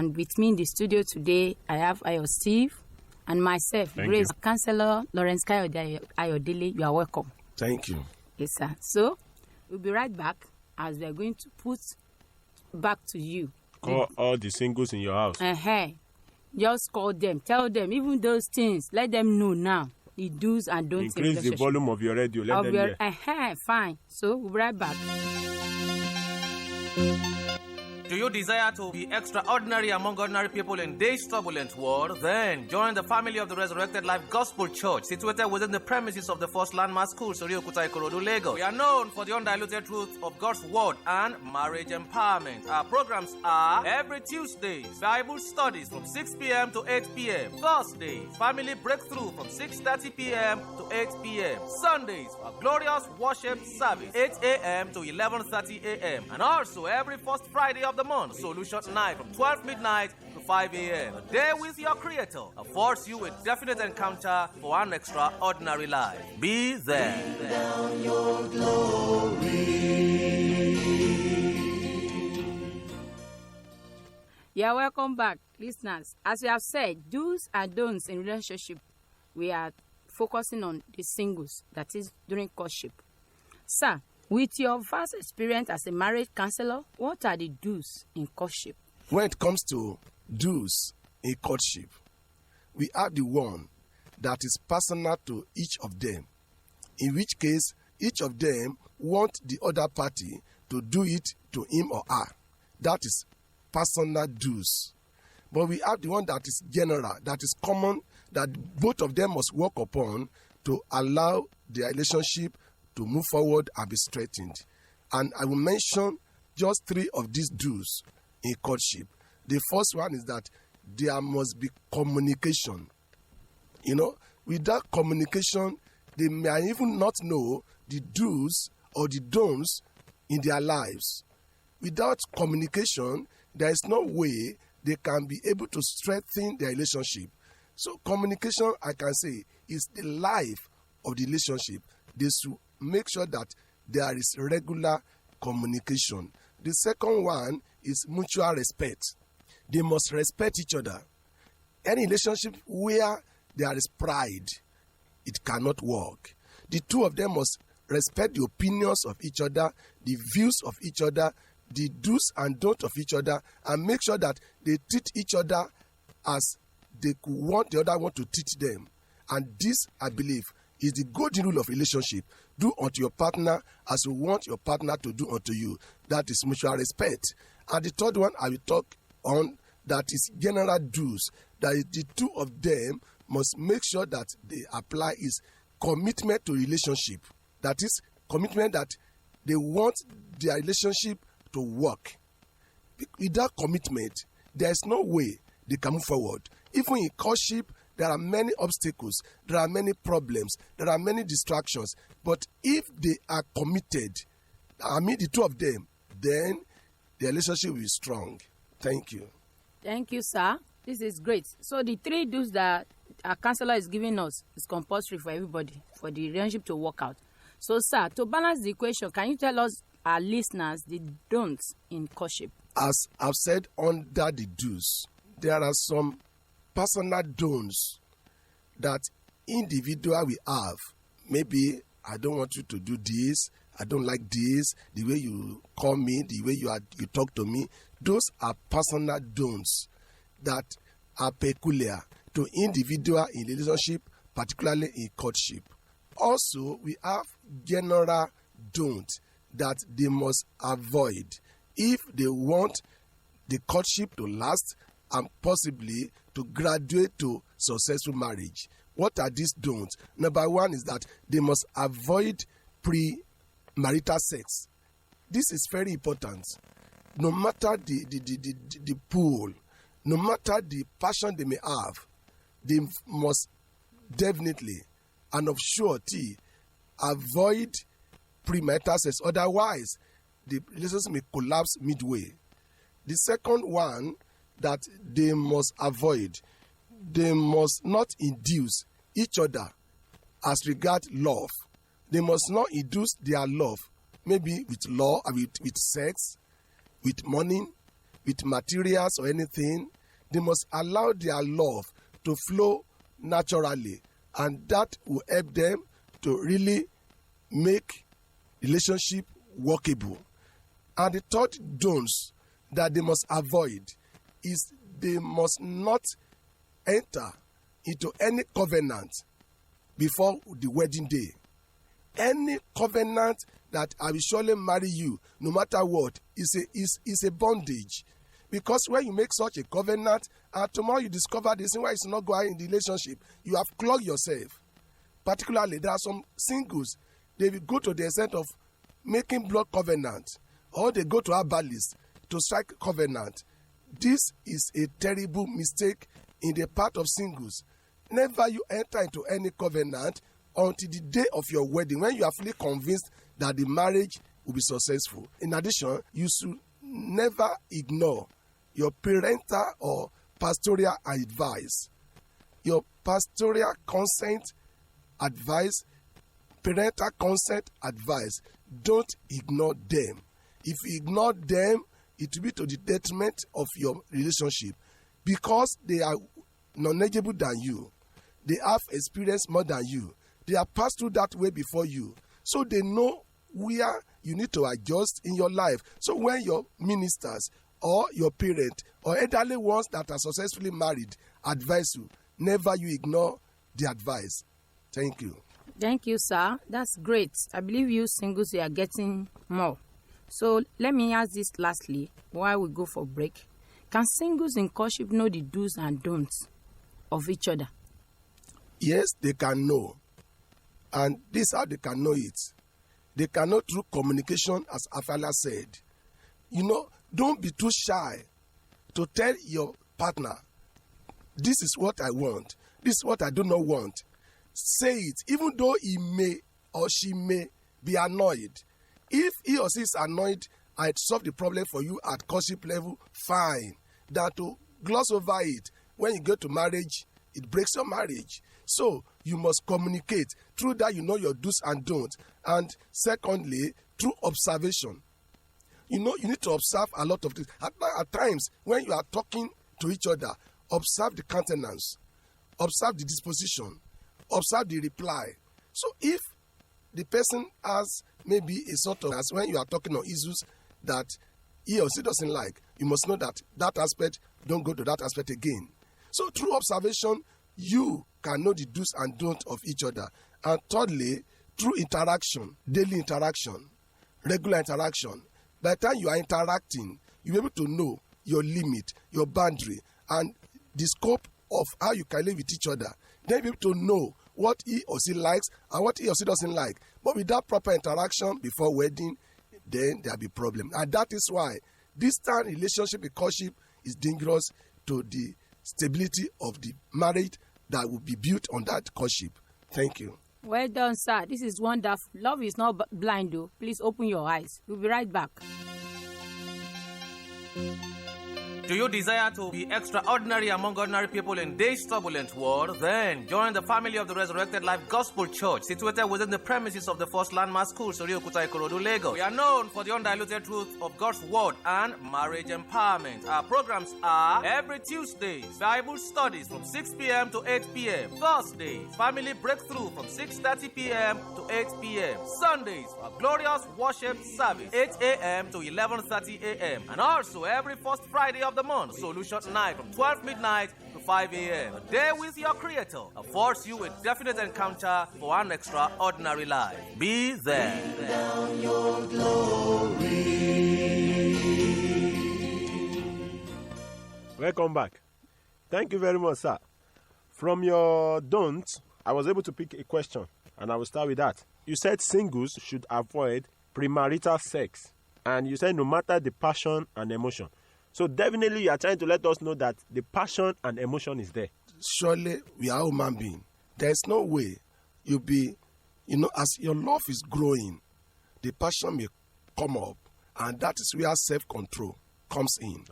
And with me in the studio today, I have Ayo Steve and myself, Grace, Counselor Lawrence Ayodele. You are welcome. Thank you. Yes, sir. So, we'll be right back as we are going to put back to you. Call all the singles in your house. Just call them. Tell them. Even those things, let them know now. The do's and don'ts. Increase the volume of your radio. Let them hear. Fine. So, we'll be right back. Do you desire to be extraordinary among ordinary people in this turbulent world? Then join the family of the Resurrected Life Gospel Church, situated within the premises of the First Landmark School, Soriokuta, Ikorodu, Lagos. We are known for the undiluted truth of God's Word and marriage empowerment. Our programs are every Tuesdays, Bible studies from 6 p.m. to 8 p.m. Thursdays, family breakthrough from 6:30 p.m. to 8 p.m. Sundays, a glorious worship service, 8 a.m. to 11:30 a.m. And also every first Friday of the month, Solution Night from 12 midnight to 5 a.m. A day with your Creator affords you a definite encounter for an extraordinary life. Be there. Bring down your glory. Yeah, welcome back, listeners. As we have said, do's and don'ts in relationship, we are focusing on the singles, that is during courtship. Sir, with your vast experience as a marriage counselor, what are the do's in courtship? When it comes to do's in courtship, we have the one that is personal to each of them, in which case each of them want the other party to do it to him or her. That is personal do's. But we have the one that is general, that is common, that both of them must work upon to allow their relationship to move forward and be strengthened. And I will mention just 3 of these do's in courtship. The first one is that there must be communication. Without communication, they may even not know the do's or the don'ts in their lives. Without communication, there is no way they can be able to strengthen their relationship. So communication, I can say, is the life of the relationship. They should make sure that there is regular communication. The second one is mutual respect. They must respect each other. Any relationship where there is pride, it cannot work. The two of them must respect the opinions of each other, the views of each other, the do's and don'ts of each other, and make sure that they treat each other as they could want the other one to treat them. And this, I believe, is the golden rule of relationship. Do unto your partner as you want your partner to do unto you. That is mutual respect. And the third one I will talk on, that is general do's, that the two of them must make sure that they apply, is commitment to relationship. That is commitment that they want their relationship to work. Without commitment, there is no way they can move forward. Even in courtship, there are many obstacles, there are many problems, there are many distractions. But if they are committed, the two of them, then the relationship will be strong. Thank you. Thank you, sir. This is great. So the 3 do's that our counselor is giving us is compulsory for everybody, for the relationship to work out. So, sir, to balance the equation, can you tell us, our listeners, the don'ts in courtship? As I've said under the do's, there are some personal don'ts that individual we have. Maybe I don't want you to do this, I don't like this, the way you call me, the way you talk to me. Those are personal don'ts that are peculiar to individual in relationship, particularly in courtship. Also, we have general don'ts that they must avoid if they want the courtship to last and possibly to graduate to successful marriage. What are these don'ts? Number 1 is that they must avoid pre-marital sex. This is very important. No matter the pool, no matter the passion they may have, they must definitely and of surety avoid premarital sex. Otherwise, the relationship may collapse midway. The second one that they must avoid, they must not induce each other as regard love. They must not induce their love, maybe with law, with sex, with money, with materials or anything. They must allow their love to flow naturally, and that will help them to really make relationship workable. And the third don'ts that they must avoid is they must not enter into any covenant before the wedding day. Any covenant that I will surely marry you no matter what is a bondage. Because when you make such a covenant and tomorrow you discover the reason why it's not going in the relationship, you have clogged yourself. Particularly, there are some singles, they will go to the extent of making blood covenant, or they go to herbalists to strike covenant. This is a terrible mistake in the part of singles. Never you enter into any covenant until the day of your wedding, when you are fully convinced that the marriage will be successful. In addition, you should never ignore your parental or pastoral advice. Your pastoral consent advice, parental consent advice, don't ignore them. If you ignore them, it will be to the detriment of your relationship, because they are knowledgeable than you. They have experience more than you. They have passed through that way before you. So they know where you need to adjust in your life. So when your ministers or your parent or elderly ones that are successfully married advise you, never you ignore the advice. Thank you. Thank you, sir. That's great. I believe you singles, you are getting more. So let me ask this lastly while we go for break. Can singles in courtship know the do's and don'ts of each other? Yes, they can know. And this is how they can know it. They can know through communication, as Afala said. Don't be too shy to tell your partner, this is what I want, this is what I do not want. Say it, even though he may or she may be annoyed. If he or she is annoyed, I'd solve the problem for you at courtship level, fine. That to gloss over it, when you get to marriage, it breaks your marriage. So you must communicate. Through that, you know your do's and don'ts. And secondly, through observation. You need to observe a lot of things. At times, when you are talking to each other, observe the countenance, observe the disposition, observe the reply. So if the person has maybe a sort of, as when you are talking on issues that he or she doesn't like, you must know that aspect, don't go to that aspect again. So through observation, you can know the do's and don'ts of each other. And thirdly, through interaction, daily interaction, regular interaction. By the time you are interacting, you'll be able to know your limit, your boundary, and the scope of how you can live with each other. Then you'll be able to know what he or she likes and what he or she doesn't like. But without proper interaction before wedding, then there'll be problem. And that is why distant relationship in courtship is dangerous to the stability of the marriage that will be built on that courtship. Thank you. Well done, sir. This is wonderful. Love is not blind, though. Please open your eyes. We'll be right back. Do you desire to be extraordinary among ordinary people in this turbulent world? Then join the family of the Resurrected Life Gospel Church, situated within the premises of the First Landmark School, Soriokuta Ikorodu, Lagos. We are known for the undiluted truth of God's Word and marriage empowerment. Our programs are every Tuesday, Bible studies from 6 p.m. to 8 p.m. Thursdays, family breakthrough from 6:30 p.m. to 8 p.m. Sundays, a glorious worship service, 8 a.m. to 11:30 a.m. And also every first Friday of the month, Solution Night from 12 midnight to 5 a.m. A day with your Creator affords you a definite encounter for an extraordinary life. Be there. Bring down your glory. Welcome back. Thank you very much, sir. From your don'ts, I was able to pick a question, and I will start with that. You said singles should avoid premarital sex, and you said no matter the passion and emotion. So definitely you are trying to let us know that the passion and emotion is there. Surely we are human beings. There is no way you'll be, as your love is growing, the passion may come up, and that is where self-control comes in.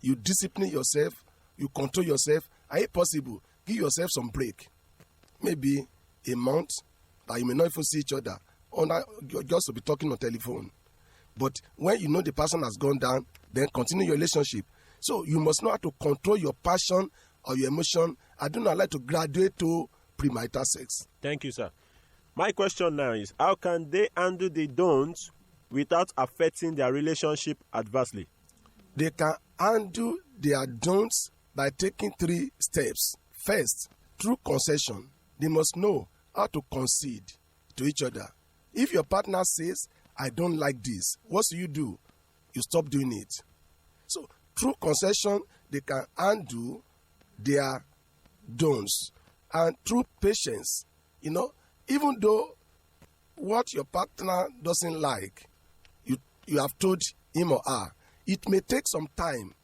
You discipline yourself, you control yourself, and if possible, give yourself some break. Maybe a month that you may not even see each other, or just to be talking on telephone. But when you know the person has gone down, then continue your relationship. So you must know how to control your passion or your emotion. I do not like to graduate to premarital sex. Thank you, sir. My question now is, how can they handle the don'ts without affecting their relationship adversely? They can handle their don'ts by taking 3 steps. First, through concession, they must know how to concede to each other. If your partner says, I don't like this, what do? You stop doing it. So, through concession, they can handle their don'ts. And through patience, even though what your partner doesn't like, you have told him or her, it may take some time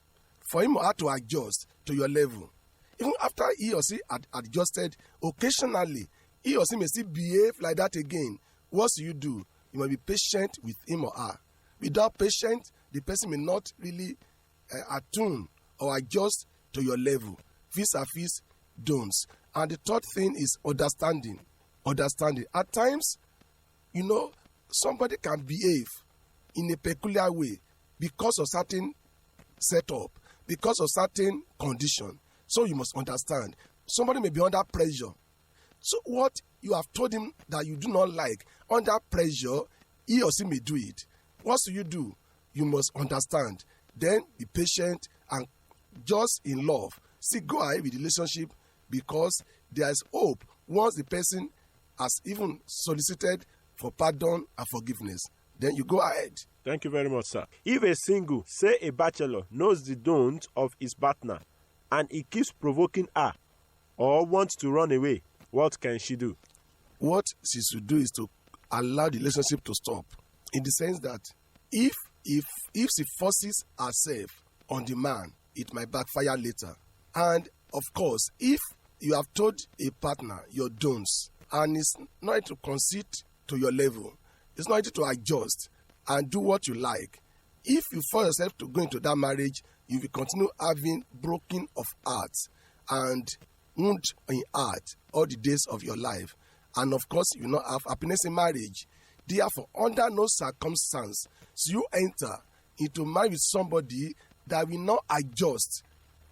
for him or her to adjust to your level. Even after he or she had adjusted, occasionally, he or she may still behave like that again. What do? You must be patient with him or her. Without patience, the person may not really attune or adjust to your level. Vis-a-vis don'ts. And the third thing is understanding. At times, somebody can behave in a peculiar way because of certain setup, because of certain condition. So you must understand. Somebody may be under pressure. So what you have told him that you do not like, under pressure, he or she may do it. What do? You must understand. Then be patient and just in love. See, go ahead with the relationship because there is hope once the person has even solicited for pardon and forgiveness. Then you go ahead. Thank you very much, sir. If a single, say a bachelor, knows the don't of his partner and he keeps provoking her or wants to run away, what can she do? What she should do is to allow the relationship to stop. In the sense that if she forces herself on the man, it might backfire later. And of course, if you have told a partner your don'ts and it's not to concede to your level, it's not to adjust and do what you like. If you force yourself to go into that marriage, you will continue having broken of hearts and wound in heart all the days of your life. And of course, you will not have happiness in marriage. Therefore, under no circumstance, so you enter into marriage with somebody that will not adjust,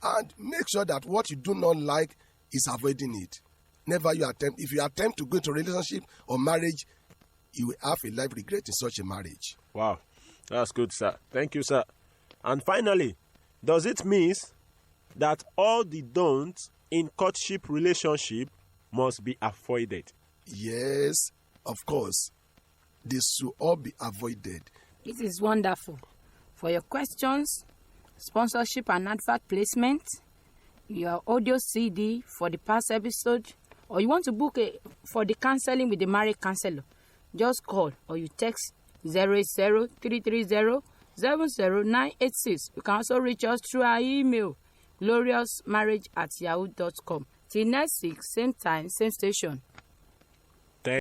and make sure that what you do not like is avoiding it. Never you attempt. If you attempt to go into a relationship or marriage, you will have a life regret in such a marriage. Wow, that's good, sir. Thank you, sir. And finally, does it mean that all the don'ts in courtship relationship must be avoided? Yes, of course. They should all be avoided. This is wonderful. For your questions, sponsorship and advert placement, your audio CD for the past episode, or you want to book for the counseling with the married counselor, just call or you text 080-330-70986. You can also reach us through our email, gloriousmarriage@yahoo.com. Till next week, same time, same station.